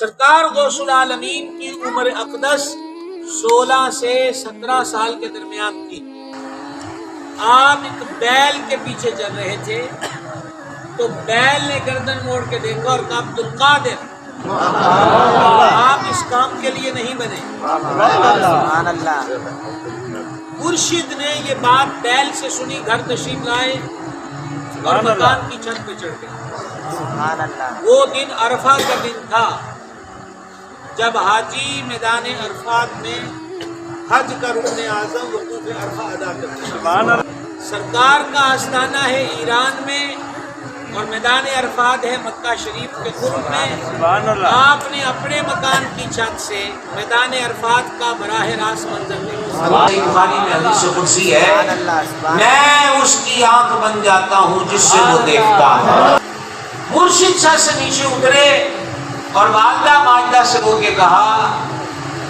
سرکار غوث العالمین کی عمر اقدس 16 سے 17 سال کے درمیان تھی۔ آپ ایک بیل کے پیچھے چل رہے تھے تو بیل نے گردن موڑ کے دیکھا اور کہا عبد القادر آپ اس کام کے لیے نہیں بنے۔ سبحان اللہ۔ مرشد نے یہ بات بیل سے سنی، گھر تشریف لائے اور مکان کی چھت پہ چڑھ گئے۔ سبحان اللہ۔ وہ دن عرفہ کا دن تھا جب حاجی میدان عرفات میں حج کا رکن اعظم وقوف عرفہ ادا کرتے ہیں۔ سرکار کا آستانہ ہے ایران میں اور میدان عرفات ہے مکہ شریف کے قرب میں۔ آپ نے اپنے مکان کی چھت سے میدان عرفات کا براہ راست منظر دیکھا۔ بخاری میں حدیث قدسی ہے، میں اس کی آنکھ بن جاتا ہوں جس سے وہ دیکھتا ہے۔ مرشد شاہ سے نیچے اترے اور والدہ ماجدہ سے ہو کے کہا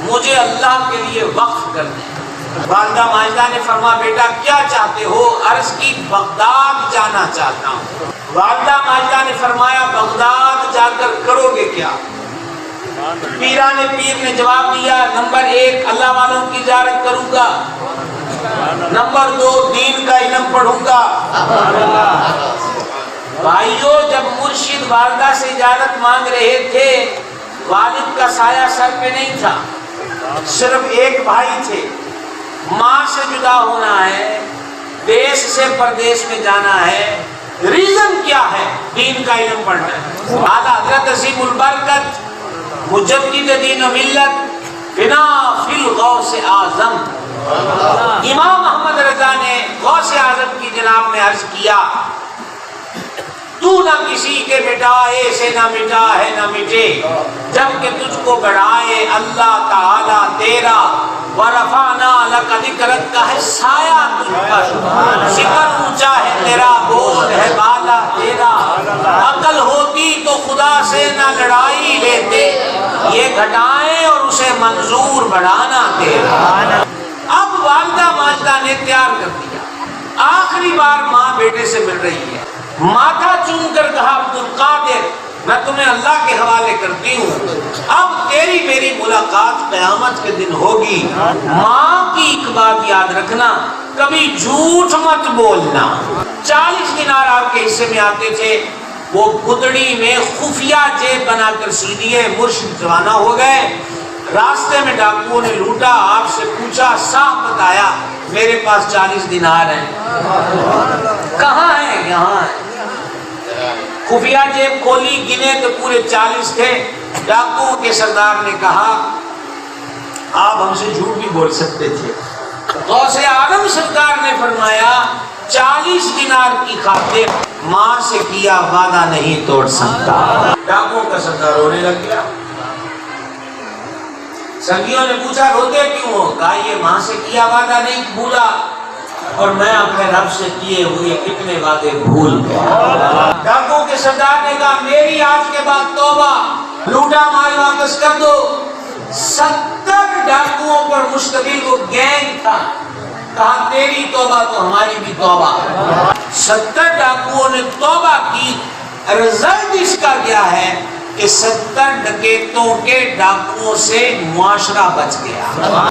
مجھے اللہ کے لیے وقف کر دیں۔ والدہ ماجدہ نے فرمایا بیٹا کیا چاہتے ہو؟ عرض کی بغداد جانا چاہتا ہوں۔ والدہ ماجدہ نے فرمایا بغداد جا کر کرو گے کیا؟ پیران پیر نے جواب دیا نمبر 1 اللہ والوں کی زیارت کروں گا، نمبر 2 دین کا علم پڑھوں گا۔ بھائیوں جب مرشد والدہ سے اجازت مانگ رہے تھے والد کا سایہ سر پہ نہیں تھا، صرف ایک بھائی تھے، ماں سے جدا ہونا ہے، دیش سے پردیش میں جانا ہے، ریزن کیا ہے؟ دین کا علم پڑھنا ہے۔ اعلیٰ حضرت عظیم البرکت مجدد دین و ملت فنا فی الغوث اعظم امام محمد رضا نے غوث اعظم کی جناب میں عرض کیا تو نہ کسی کے مٹائے سے نہ مٹا ہے نہ مٹے، جب کہ تجھ کو بڑھائے اللہ تعالیٰ تیرا، ورفعنا لک ذکرک کا ہے سایہ تجھ پر، ذکر اونچا ہے تیرا، بول ہے بالا تیرا، عقل ہوتی تو خدا سے نہ لڑائی لیتے، یہ گھٹائیں اور اسے منظور بڑھانا تیرا۔ اب والدہ ماجدہ نے تیار کر دیا، آخری بار ماں بیٹے سے مل رہی ہے، ماتھا چوم کر کہا عبد القادر میں تمہیں اللہ کے حوالے کرتی ہوں، اب تیری میری ملاقات قیامت کے دن ہوگی، ماں کی ایک بات یاد رکھنا کبھی جھوٹ مت بولنا۔ 40 دینار آپ کے حصے میں آتے تھے، وہ گدڑی میں خفیہ جیب بنا کر سی دیے۔ مرشد روانہ ہو گئے، راستے میں ڈاکوؤں نے لوٹا، آپ سے پوچھا صاحب بتایا میرے پاس 40 دینار ہیں، کہاں ہیں؟ یہاں ہیں۔ خفیہ جیب کھولی، گنے تو پورے 40 تھے۔ ڈاکوؤں کے سردار نے کہا آپ ہم سے جھوٹ بھی بول سکتے تھے۔ غوث اعظم سرکار نے فرمایا 40 دینار کی خاطر ماں سے کیا وعدہ نہیں توڑ سکتا۔ ڈاکوؤں کا سردار رونے لگ گیا۔ سنگیوں نے پوچھا روتے کیوں ہو؟ کہا یہ ماں سے کیا وعدہ نہیں بھولا اور میں اپنے رب سے کیے ہوئے کتنے وعدے بھول گیا۔ ڈاکوؤں کے سردار نے کہا میری آج کے بعد توبہ، لوٹا مال واپس کر دو۔ 70 ڈاکوؤں پر مشتمل وہ گینگ تھا، کہا تیری توبہ تو ہماری بھی توبہ۔ 70 ڈاکوؤں نے توبہ کی، رزلٹ اس کا کیا ہے کہ 70 ڈکیتوں کے ڈاکوؤں سے معاشرہ بچ گیا۔